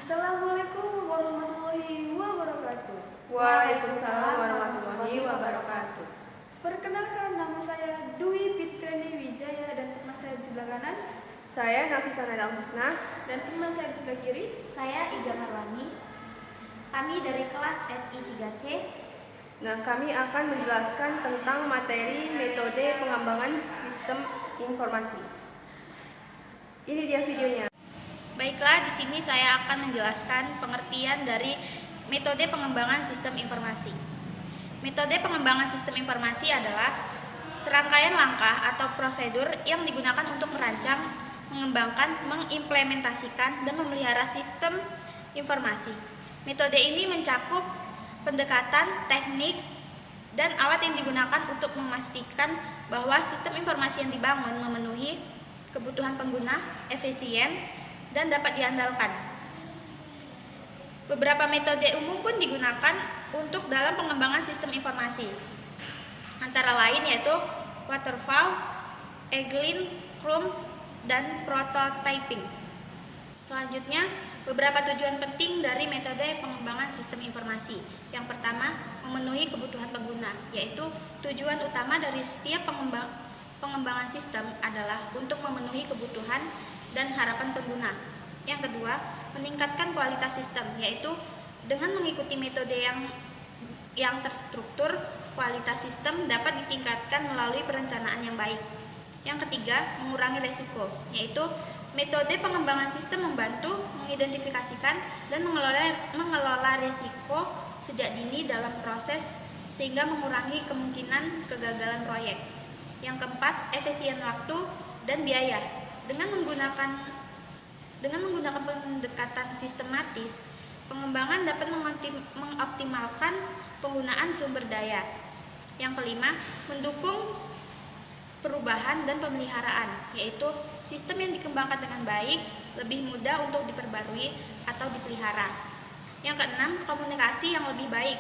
Assalamualaikum warahmatullahi wabarakatuh. Waalaikumsalam warahmatullahi wabarakatuh. Perkenalkan, nama saya Dwi Fitriani Wijaya dan teman saya di sebelah kanan. Saya Nafisa Nada Husna. Dan teman saya di sebelah kiri. Saya Iga Marwani. Kami dari kelas SI 3C. Nah, kami akan menjelaskan tentang materi metode pengembangan sistem informasi. Ini dia videonya. Baiklah, di sini saya akan menjelaskan pengertian dari metode pengembangan sistem informasi. Metode pengembangan sistem informasi adalah serangkaian langkah atau prosedur yang digunakan untuk merancang, mengembangkan, mengimplementasikan, dan memelihara sistem informasi. Metode ini mencakup pendekatan, teknik, dan alat yang digunakan untuk memastikan bahwa sistem informasi yang dibangun memenuhi kebutuhan pengguna, efisien, dan dapat diandalkan. Beberapa metode umum pun digunakan untuk dalam pengembangan sistem informasi. Antara lain yaitu waterfall, agile, scrum, dan prototyping. Selanjutnya, beberapa tujuan penting dari metode pengembangan sistem informasi. Yang pertama, memenuhi kebutuhan pengguna, yaitu tujuan utama dari setiap pengembangan sistem adalah untuk memenuhi kebutuhan dan harapan pengguna. Yang kedua, meningkatkan kualitas sistem, yaitu dengan mengikuti metode yang terstruktur, kualitas sistem dapat ditingkatkan melalui perencanaan yang baik. Yang ketiga, mengurangi risiko, yaitu metode pengembangan sistem membantu mengidentifikasikan dan mengelola risiko sejak dini dalam proses sehingga mengurangi kemungkinan kegagalan proyek. Yang keempat, efisien waktu dan biaya. Dengan menggunakan pendekatan sistematis, pengembangan dapat mengoptimalkan penggunaan sumber daya. Yang kelima, mendukung perubahan dan pemeliharaan, yaitu sistem yang dikembangkan dengan baik lebih mudah untuk diperbarui atau dipelihara. Yang keenam, komunikasi yang lebih baik,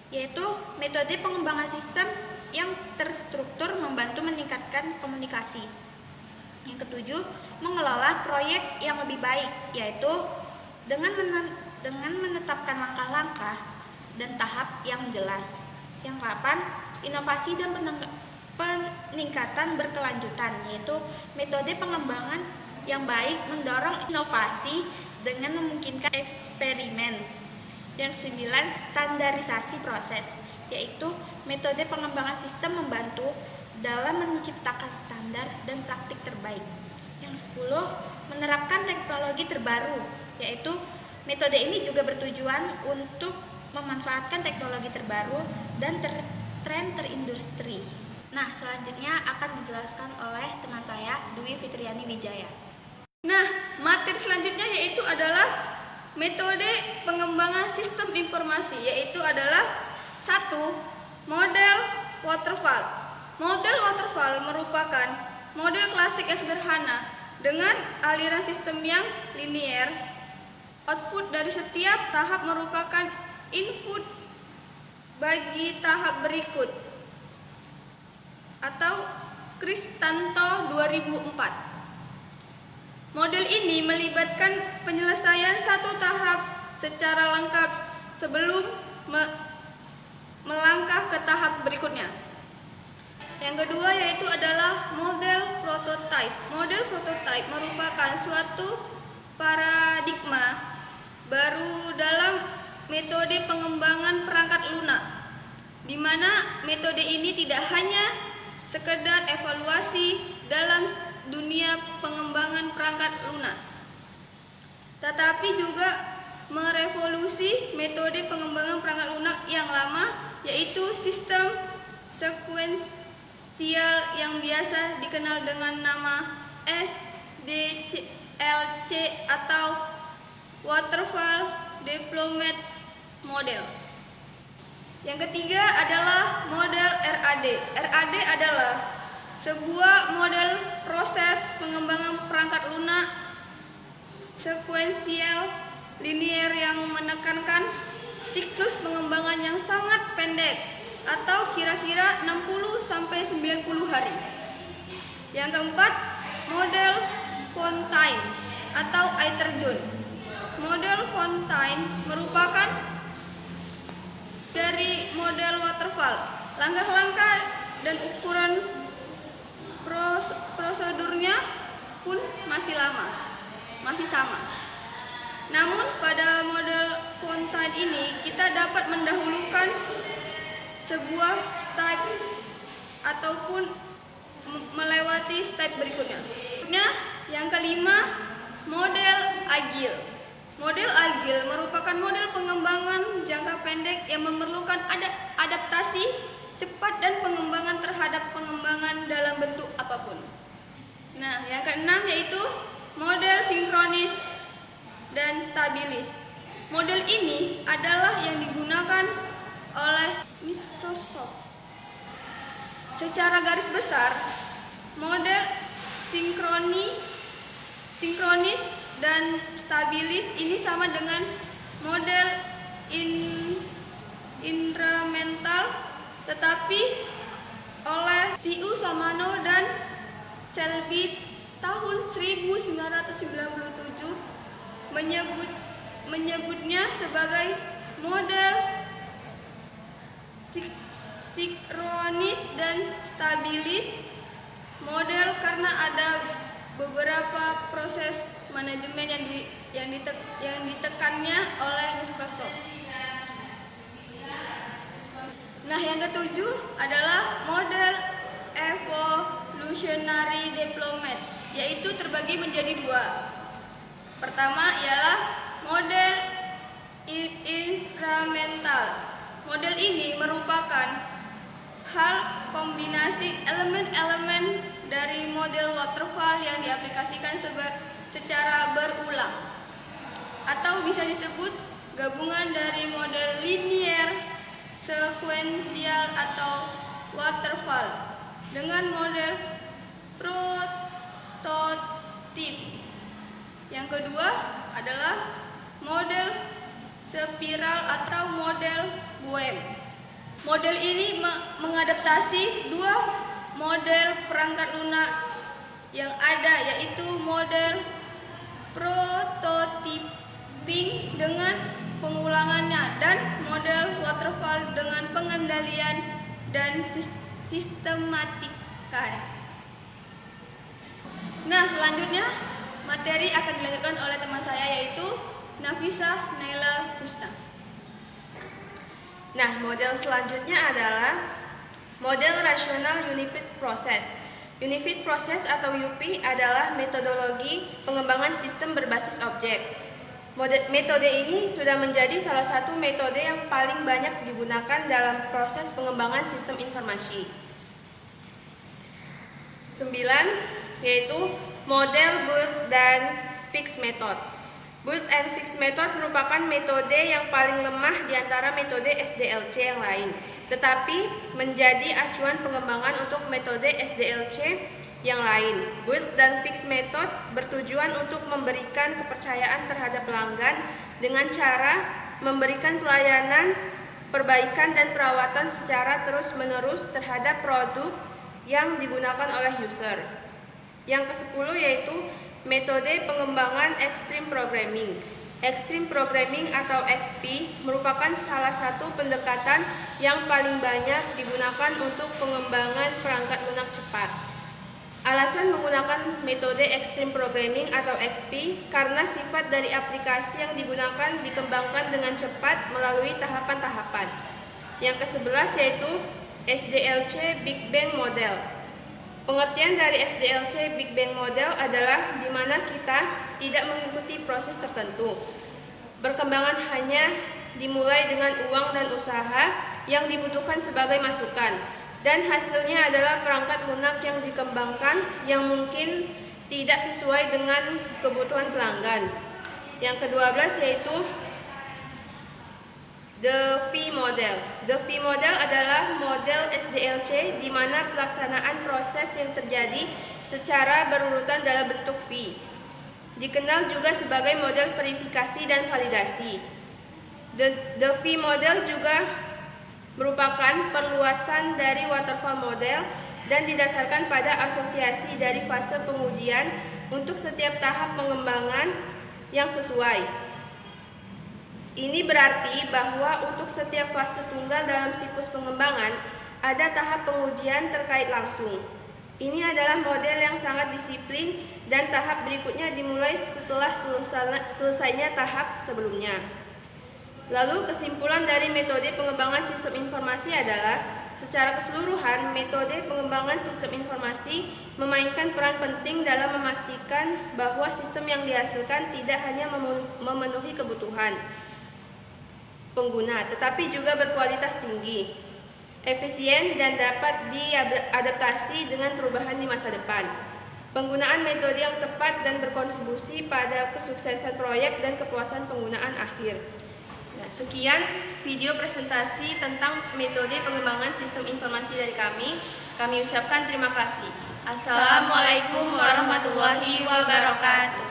yaitu metode pengembangan sistem yang terstruktur membantu meningkatkan komunikasi. Yang ketujuh, mengelola proyek yang lebih baik, yaitu dengan menetapkan langkah-langkah dan tahap yang jelas. Yang ke-8, inovasi dan peningkatan berkelanjutan, yaitu metode pengembangan yang baik mendorong inovasi dengan memungkinkan eksperimen. Yang 9, standarisasi proses, yaitu metode pengembangan sistem membantu dalam menciptakan standar dan praktik terbaik. Yang 10, menerapkan teknologi terbaru, yaitu metode ini juga bertujuan untuk memanfaatkan teknologi terbaru dan tren terindustri. Nah, selanjutnya akan dijelaskan oleh teman saya, Dwi Fitriani Wijaya. Nah, materi selanjutnya yaitu adalah metode pengembangan sistem informasi, yaitu adalah 1. Model waterfall. Model waterfall merupakan model klasik yang sederhana dengan aliran sistem yang linier. Output dari setiap tahap merupakan input bagi tahap berikut, atau Kristanto 2004. Model ini melibatkan penyelesaian satu tahap secara lengkap sebelum melangkah ke tahap berikutnya. Yang kedua yaitu adalah model prototype. Model prototype merupakan suatu paradigma baru dalam metode pengembangan perangkat lunak, di mana metode ini tidak hanya sekedar evaluasi dalam dunia pengembangan perangkat lunak, tetapi juga merevolusi metode pengembangan perangkat lunak yang lama, yaitu sistem sekuensial yang biasa dikenal dengan nama SDLC atau Waterfall Development Model. Yang ketiga adalah model RAD. RAD adalah sebuah model proses pengembangan perangkat lunak sekuensial linier yang menekankan siklus pengembangan yang sangat pendek atau kira-kira 60-90 hari. Yang keempat, model Fontaine atau air terjun. Model Fontaine merupakan dari model waterfall. Langkah-langkah dan ukuran prosedurnya pun masih sama. Namun pada model Fontaine ini kita dapat mendahulukan sebuah step ataupun melewati step berikutnya. Yang kelima, model agile. Model agile merupakan model pengembangan jangka pendek yang memerlukan adaptasi cepat dan pengembangan terhadap pengembangan dalam bentuk apapun. Nah, yang keenam yaitu model sinkronis dan stabilis. Model ini adalah yang digunakan oleh Microsoft. Secara garis besar, model sinkronis dan stabilis ini sama dengan model incremental, tetapi oleh Siu Samano dan Selby tahun 1997 menyebutnya sebagai model sinkronis dan stabilis model karena ada beberapa proses manajemen yang ditekannya oleh Microsoft. Nah, yang ketujuh adalah model evolutionary development, yaitu terbagi menjadi dua. Pertama ialah model instrumental. Model ini merupakan hal kombinasi elemen-elemen dari model waterfall yang diaplikasikan secara berulang, atau bisa disebut gabungan dari model linear, sekuensial atau waterfall dengan model prototip. Yang kedua adalah model spiral atau model Boehm. Model ini mengadaptasi dua model perangkat lunak yang ada, yaitu model prototyping dengan pengulangannya dan model waterfall dengan pengendalian dan sistematika. Nah, selanjutnya materi akan dilanjutkan oleh teman saya, yaitu Nafisa Naila Husna. Nah, model selanjutnya adalah model Rational Unified Process. Unified Process atau UP adalah metodologi pengembangan sistem berbasis objek. Metode ini sudah menjadi salah satu metode yang paling banyak digunakan dalam proses pengembangan sistem informasi. 9, yaitu model Build dan Fix Method. Build and Fix Method merupakan metode yang paling lemah di antara metode SDLC yang lain, tetapi menjadi acuan pengembangan untuk metode SDLC yang lain. Build dan Fix Method bertujuan untuk memberikan kepercayaan terhadap pelanggan dengan cara memberikan pelayanan, perbaikan dan perawatan secara terus-menerus terhadap produk yang digunakan oleh user. Yang ke-10 yaitu metode pengembangan Extreme Programming. Extreme Programming atau XP merupakan salah satu pendekatan yang paling banyak digunakan untuk pengembangan perangkat lunak cepat. Alasan menggunakan metode Extreme Programming atau XP karena sifat dari aplikasi yang digunakan dikembangkan dengan cepat melalui tahapan-tahapan. Yang ke-11 yaitu SDLC Big Bang Model. Pengertian dari SDLC Big Bang Model adalah di mana kita tidak mengikuti proses tertentu. Perkembangan hanya dimulai dengan uang dan usaha yang dibutuhkan sebagai masukan, dan hasilnya adalah perangkat lunak yang dikembangkan yang mungkin tidak sesuai dengan kebutuhan pelanggan. Yang ke-12 yaitu The V Model. The V Model adalah model SDLC di mana pelaksanaan proses yang terjadi secara berurutan dalam bentuk V. Dikenal juga sebagai model verifikasi dan validasi. The V Model juga merupakan perluasan dari waterfall model dan didasarkan pada asosiasi dari fase pengujian untuk setiap tahap pengembangan yang sesuai. Ini berarti bahwa untuk setiap fase tunggal dalam siklus pengembangan, ada tahap pengujian terkait langsung. Ini adalah model yang sangat disiplin dan tahap berikutnya dimulai setelah selesainya tahap sebelumnya. Lalu kesimpulan dari metode pengembangan sistem informasi adalah, secara keseluruhan, metode pengembangan sistem informasi memainkan peran penting dalam memastikan bahwa sistem yang dihasilkan tidak hanya memenuhi kebutuhan pengguna, tetapi juga berkualitas tinggi, efisien, dan dapat diadaptasi dengan perubahan di masa depan. Penggunaan metode yang tepat dan berkontribusi pada kesuksesan proyek dan kepuasan penggunaan akhir. Nah, sekian video presentasi tentang metode pengembangan sistem informasi dari kami. Kami ucapkan terima kasih. Assalamualaikum warahmatullahi wabarakatuh.